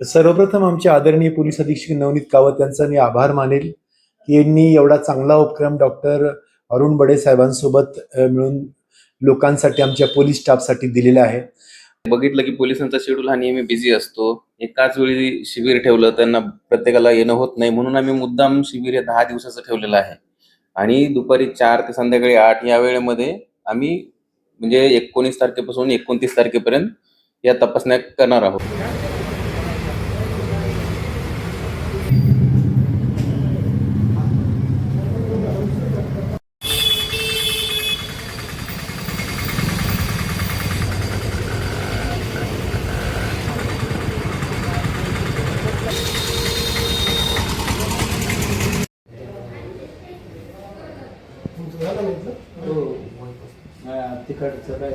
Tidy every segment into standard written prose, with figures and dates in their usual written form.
सर्वप्रथम आमचे आदरणीय पोलीस अधीक्षक नवनीत कावत यांचा मी आभार मानेल की यांनी एवढा चांगला उपक्रम डॉक्टर अरुण बडे साहेबांसोबत मिळून लोकांसाठी आमच्या पोलीस स्टाफसाठी दिलेला आहे. बघितलं की पोलिसांचा शेड्यूल हा नेहमी बिझी असतो. एकाच वेळी शिबिर ठेवलं त्यांना प्रत्येकाला येणं होत नाही, म्हणून आम्ही मुद्दाम शिबिर हे 10 दिवसाचं ठेवलेलं आहे आणि दुपारी 4 ते संध्याकाळी 8 या वेळेमध्ये आम्ही म्हणजे 19 तारखेपासून 29 तारखेपर्यंत या तपासण्या करणार आहोत. तिकडचं काय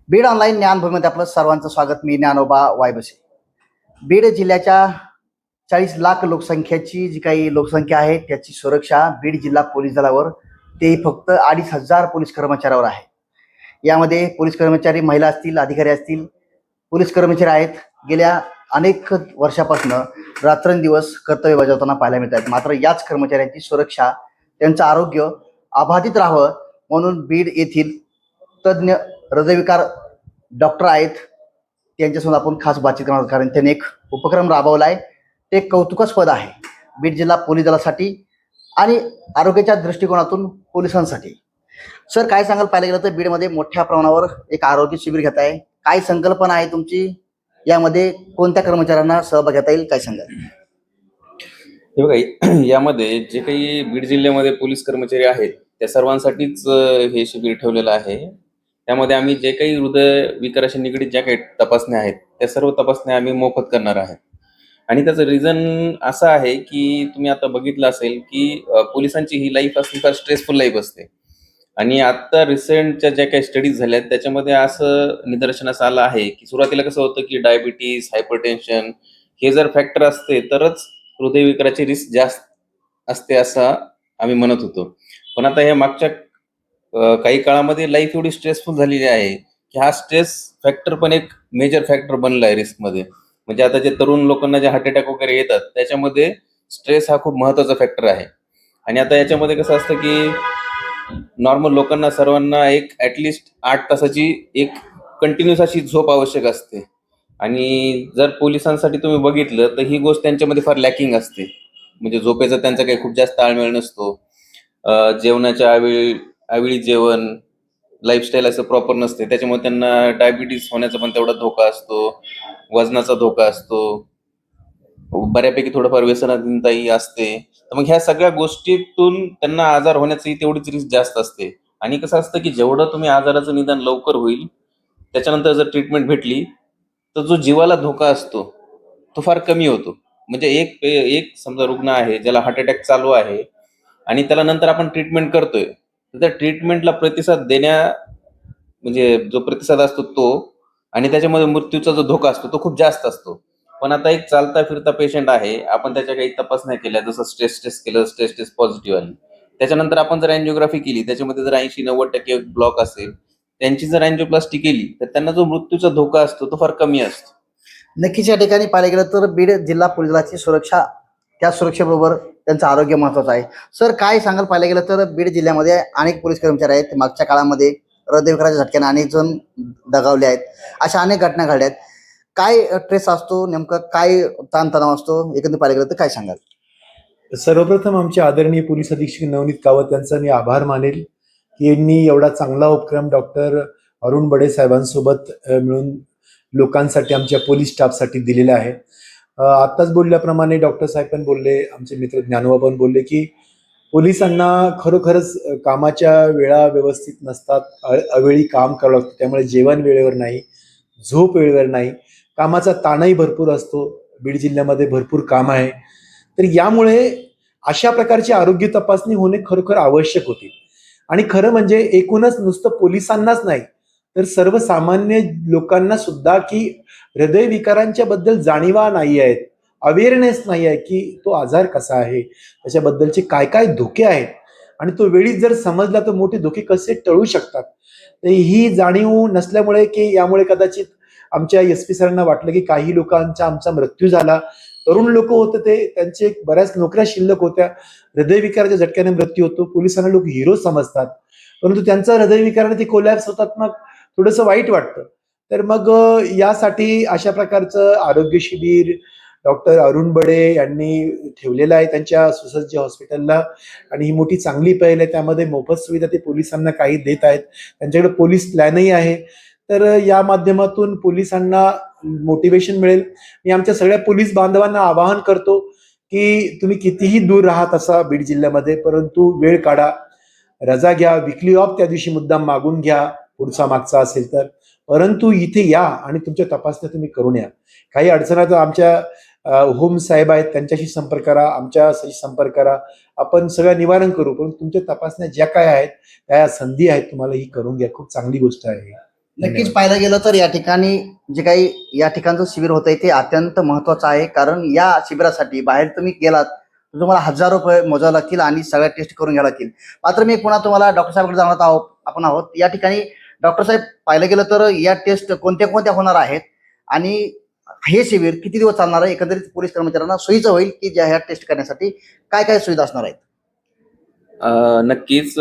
बीड ऑनलाईन ज्ञानभूमीमध्ये आपलं सर्वांचं स्वागत. मी ज्ञानोबा वायबसे. बीड जिल्ह्याच्या 40 लाख लोकसंख्येची जी काही लोकसंख्या आहे त्याची सुरक्षा बीड जिल्हा पोलीस दलावर ते फक्त 2,500 पोलीस कर्मचाऱ्यावर आहे. यामध्ये पोलीस कर्मचारी महिला असतील, अधिकारी असतील, पोलीस कर्मचारी आहेत गेल्या अनेक वर्षापासून रात्रंदिवस कर्तव्य बजावताना पाहायला मिळत आहेत. मात्र याच कर्मचाऱ्यांची सुरक्षा, त्यांचं आरोग्य अबाधित राहावं म्हणून बीड येथील तज्ज्ञ हृदयविकार डॉक्टर आहेत त्यांच्यासोबत आपण खास बातचीत करणार, कारण त्यांनी एक उपक्रम राबवला आहे. ते कौतुकास्पद आहे बीड जिल्हा पोलीस दलासाठी आणि आरोग्याच्या दृष्टिकोनातून पोलिसांसाठी. सर, काय सांगाल? पाहिलं गेलं तर बीडमध्ये मोठ्या प्रमाणावर एक आरोग्य शिबिर घेत आहे. काय संकल्पना आहे तुमची? यामध्ये कोणत्या कर्मचाऱ्यांना सहभाग घेता येईल, काय सांगाल? हे बघा, यामध्ये जे काही बीड जिल्ह्यामध्ये पोलीस कर्मचारी आहेत त्या सर्वांसाठीच हे शिबिर ठेवलेलं आहे. त्यामध्ये आम्ही जे काही हृदय विकाराशी निगडीत ज्या काही तपासण्या आहेत त्या सर्व तपासण्या आम्ही मोफत करणार आहे. आणि त्याचं रिझन असं आहे की तुम्ही आता बघितलं असेल की पोलिसांची ही लाईफ असते फार स्ट्रेसफुल लाईफ असते. आणि आता रिसेंटच्या ज्या काही स्टडीज झाल्या त्याच्यामध्ये असं निदर्शनास आलं आहे की सुरुवातीला कसं होतं की डायबिटीस, हायपरटेन्शन हे जर फॅक्टर असते तरच हृदयविकाराची रिस्क जास्त असते असं आम्ही म्हणत होतो. पण आता ह्या मागच्या काही काळामध्ये लाईफ एवढी स्ट्रेसफुल झालेली आहे की हा स्ट्रेस फॅक्टर पण एक मेजर फॅक्टर बनला आहे रिस्कमध्ये. म्हणजे आता जे तरुण लोकांना जे हार्ट अटॅक वगैरे येतात त्याच्यामध्ये स्ट्रेस हा खूप महत्वाचा फॅक्टर आहे. आणि आता याच्यामध्ये कसं असतं की नॉर्मल लोकांना सर्वांना एक ॲटलिस्ट 8 तासाची एक कंटिन्युअस अशी झोप आवश्यक असते. आणि जर पोलिसांसाठी तुम्ही बघितलं तर ही गोष्ट त्यांच्यामध्ये फार लॅकिंग असते. म्हणजे झोपेचा त्यांचा काही खूप जास्त ताळमेळ नसतो. जेवणाच्या अवेळी जेवण, लाईफस्टाईल असं प्रॉपर नसते. त्याच्यामुळे त्यांना डायबिटीस होण्याचा पण तेवढा धोका असतो, वजनाचा धोका असतो, बऱ्यापैकी थोडंफार व्यसनाधीनताही असते. तर मग ह्या सगळ्या गोष्टीतून त्यांना आजार होण्याची तेवढीच रिस्क जास्त असते. आणि कसं असतं की जेवढं तुम्ही आजाराचं निदान लवकर होईल त्याच्यानंतर जर ट्रीटमेंट भेटली तर जो जीवाला धोका असतो तो फार कमी होतो. म्हणजे एक समजा रुग्ण आहे ज्याला हार्ट अटॅक चालू आहे आणि त्याला नंतर आपण ट्रीटमेंट करतोय, तर त्या ट्रीटमेंटला प्रतिसाद म्हणजे जो प्रतिसाद असतो तो आणि त्याच्यामध्ये मृत्यूचा जो धोका असतो तो खूप जास्त असतो. पण आता एक चालता फिरता पेशंट आहे, आपण त्याच्या काही तपासण्या केल्या, जसं स्ट्रेस टेस्ट केलं, स्ट्रेस टेस्ट पॉझिटिव्ह आली, त्याच्यानंतर आपण जर अँजिओग्राफी केली त्याच्यामध्ये जर 80-90% ब्लॉक असेल, त्यांची जर अँजिओप्लास्टी केली तर त्यांना जो मृत्यूचा धोका असतो तो फार कमी असतो. नक्कीच या ठिकाणी पाहायला गेलं तर बीड जिल्हा पोलीस दलाची सुरक्षा, त्या सुरक्षेबरोबर त्यांचं आरोग्य महत्वाचं आहे. सर, काय सांगाल? पाहायला गेलं तर बीड जिल्ह्यामध्ये अनेक पोलीस कर्मचारी आहेत. मागच्या काळामध्ये हृदयविकाराच्या झटक्याने अनेक जण दगावले आहेत. अशा अनेक घटना घडल्या आहेत. काय ट्रेस असतो नेमकं, काय ताणतणाव असतो एकंदरीत पाहायला गेलं तर काय सांगाल? सर्वप्रथम आमचे आदरणीय पोलीस अधीक्षक नवनीत कावत यांचा मी आभार मानेल की यांनी एवढा चांगला उपक्रम डॉक्टर अरुण बडे साहेबांसोबत मिळून लोकांसाठी आमच्या पोलीस स्टाफसाठी दिलेला आहे. आत्ताच बोलल्याप्रमाणे डॉक्टर साहेब पण बोलले, आमचे मित्र ज्ञानोबा पण बोलले की पोलिसांना खरोखरच कामाच्या वेळा व्यवस्थित नसतात, अवेळी काम करावं लागतं, त्यामुळे जेवण वेळेवर नाही, झोप वेळेवर नाही, कामाचा ताणही भरपूर असतो. बीड जिल्ह्यामध्ये भरपूर काम आहे. तर यामुळे अशा प्रकारची आरोग्य तपासणी होणे खरोखर आवश्यक होती. आणि खरं म्हणजे एकूणच नुसतं पोलिसांनाच नाही तर सर्वसामान्य लोकांना सुद्धा की हृदयविकारांच्या बद्दल जाणीवा नाही आहेत, अवेअरनेस नाही आहे की तो आजार कसा आहे, त्याच्याबद्दलचे काय काय धोके आहेत आणि तो वेळीच जर समजला तर मोठे धोके कसे टळू शकतात. तर ही जाणीव नसल्यामुळे की यामुळे कदाचित आमच्या एस पी सरांना वाटलं की काही लोकांचा आमचा मृत्यू झाला, तरुण लोक होते ते, त्यांचे बऱ्याच नोकऱ्या शिल्लक होत्या, हृदयविकाराच्या झटक्याने मृत्यू होतो. पोलिसांना लोक हिरो समजतात, परंतु त्यांचा हृदयविकाराने ते कोलॅप्स होतात, मग थोडंसं वाईट वाटतं. तर मग यासाठी अशा प्रकारचं आरोग्य शिबिर डॉक्टर अरुण बडे यांनी ठेवलेलं आहे त्यांच्या सुसज्ज हॉस्पिटलला. आणि ही मोठी चांगली पहिल आहे. त्यामध्ये मोफत सुविधा ते पोलिसांना काही देत आहेत, त्यांच्याकडे पोलीस प्लॅनही आहे. तर या माध्यमातून पोलिसांना मोटिवेशन मिळेल. मी आमच्या सगळ्या पोलीस बांधवांना आवाहन करतो की तुम्ही कितीही दूर राहत असा बीड जिल्ह्यामध्ये, परंतु वेळ काढा, रजा घ्या, विकली ऑफ त्या दिवशी मुद्दाम मागून घ्या, पुढचा मागचा असेल तर, परंतु इथे या आणि तुमच्या तपासण्या तुम्ही करून या. काही अडचणात आमच्या होम साहेब आहेत, त्यांच्याशी संपर्क करा, आमच्याशी संपर्क करा, आपण सगळं निवारण करू. पण तुमच्या तपासण्या ज्या काय आहेत, त्या संधी आहेत, तुम्हाला ही करून घ्या. खूप चांगली गोष्ट आहे. नक्कीच पाहायला गेलं तर या ठिकाणी जे काही या ठिकाणचं शिबिर होत आहे ते अत्यंत महत्वाचं आहे. कारण या शिबिरासाठी बाहेर तुम्ही गेलात तर तुम्हाला हजारो रुपये मोजावे लागतील आणि सगळ्या टेस्ट करून घ्यावे लागतील. मात्र मी पुन्हा तुम्हाला डॉक्टर साहेबांकडे जाणार आपण आहोत. या ठिकाणी डॉक्टर साहेब पाहायला गेलं तर या टेस्ट कोणत्या कोणत्या होणार आहेत आणि हे शिबिर किती दिवस चालणार आहे, एकंदरीत पोलीस कर्मचाऱ्यांना सोयीचं होईल की ज्या ह्या टेस्ट करण्यासाठी काय काय सुविधा असणार आहेत? नक्कीच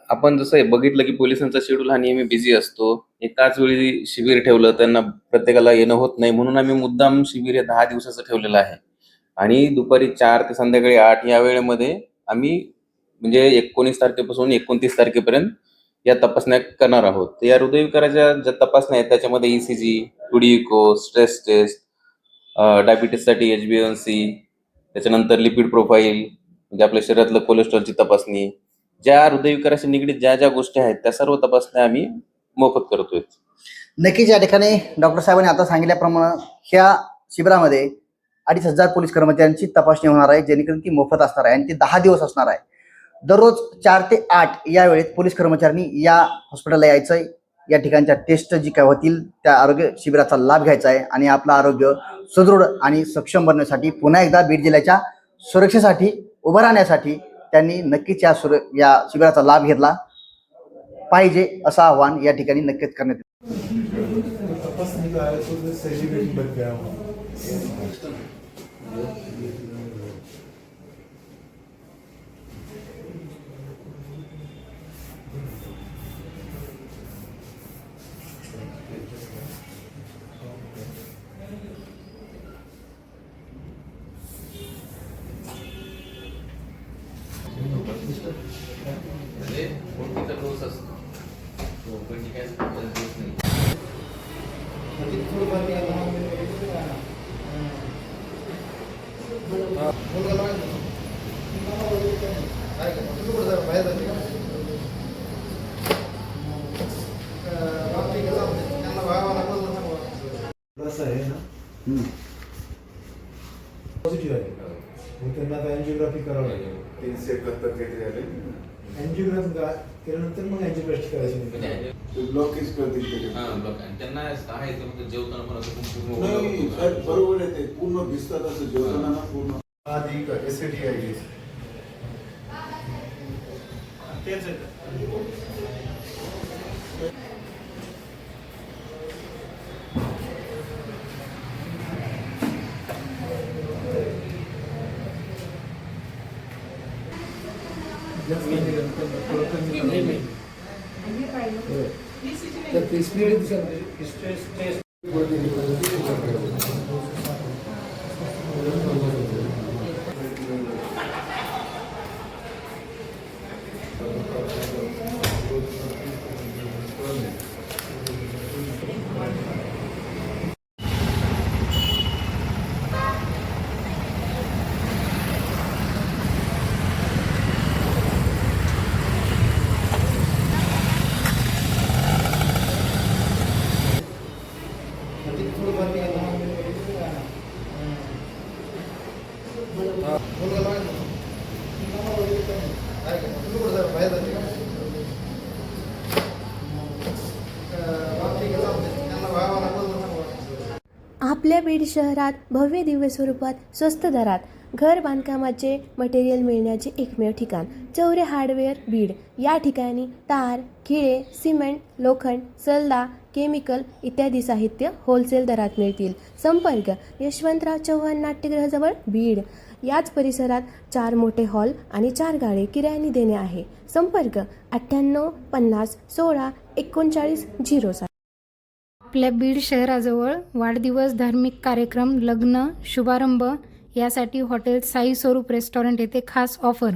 आपण जसं बघितलं की पोलिसांचा शेड्यूल हा नेहमी बिझी असतो. एकाच वेळी शिबिर ठेवलं त्यांना प्रत्येकाला येणं होत नाही, म्हणून आम्ही मुद्दाम शिबिर हे 10 दिवसाचं ठेवलेलं आहे. आणि दुपारी 4 ते संध्याकाळी 8 या वेळेमध्ये आम्ही म्हणजे 19 तारखेपासून 29 तारखेपर्यंत या तपासण्या करणार आहोत. तर या हृदयविकाराच्या ज्या तपासण्या आहेत त्याच्यामध्ये ECG, टुडिको, स्ट्रेस टेस्ट, डायबिटीससाठी HbA1c, त्याच्यानंतर लिपिड प्रोफाईल म्हणजे आपल्या शरीरातलं कोलेस्ट्रॉलची तपासणी, ज्या हृदयविकाराशी निगडीत ज्या ज्या गोष्टी आहेत त्या सर्व तपासण्या आम्ही मोफत करतोय. नक्कीच या ठिकाणी डॉक्टर साहेबांनी आता सांगितल्याप्रमाणे ह्या शिबिरामध्ये 2,500 पोलीस कर्मचाऱ्यांची तपासणी होणार आहे, जेणेकरून ती मोफत असणार आहे आणि ती 10 दिवस असणार आहे. दररोज 4 ते 8 या वेळेत पोलीस कर्मचाऱ्यांनी या हॉस्पिटलला यायचं आहे. या ठिकाणच्या टेस्ट जी काय होतील त्या आरोग्य शिबिराचा लाभ घ्यायचा आहे आणि आपलं आरोग्य सुदृढ आणि सक्षम बनवण्यासाठी, पुन्हा एकदा बीड जिल्ह्याच्या सुरक्षेसाठी उभं राहण्यासाठी त्यांनी नक्कीच या शिबिराचा लाभ घेतला पाहिजे असं आवाहन या ठिकाणी नक्कीच करण्यात आहे ना. पॉझिटिव्ह आहे. मग त्यांना आता अँजिओग्राफी करावं लागेल. 371 काहीतरी झाले. अँजिओग्राफी केल्यानंतर मग अँजिओप्लास्टी करायची नाही. ब्लॉकेज करतील ते. त्यांना आहे जेवताना पण नाही, साहेब, बरोबर आहे ते. पूर्ण भिजतात असं जेवताना ना पूर्ण. आधी एसिडी आहे. तेच आहे. आपल्या बीड शहरात भव्य दिव्य स्वरूपात स्वस्त दरात घर बांधकामाचे मटेरियल मिळण्याचे एकमेव ठिकाण चौरे हार्डवेअर बीड. या ठिकाणी तार, खिळे, सिमेंट, लोखंड, सल्ला, केमिकल इत्यादी साहित्य होलसेल दरात मिळतील. संपर्क यशवंतराव चव्हाण नाट्यगृहाजवळ बीड. याच परिसरात 4 मोठे हॉल आणि 4 गाळे किरायाने देणे आहे. संपर्क 98 50 16 39 07. आपल्या बीड शहराजवळ वाढदिवस, धार्मिक कार्यक्रम, लग्न, शुभारंभ यासाठी हॉटेल साई स्वरूप रेस्टॉरंट येथे खास ऑफर.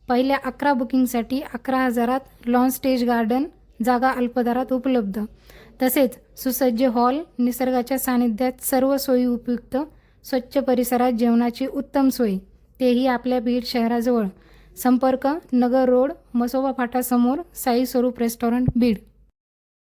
पहिल्या 11 बुकिंगसाठी 11,000त लॉन स्टेज गार्डन, जागा अल्पदरात उपलब्ध. तसेच सुसज्ज हॉल, निसर्गाच्या सानिध्यात सर्व सोयी उपयुक्त, स्वच्छ परिसरात जेवणाची उत्तम सोय, तेही आपल्या बीड शहराजवळ. संपर्क नगर रोड, मसोबा फाटा समोर, साई स्वरूप रेस्टॉरंट बीड.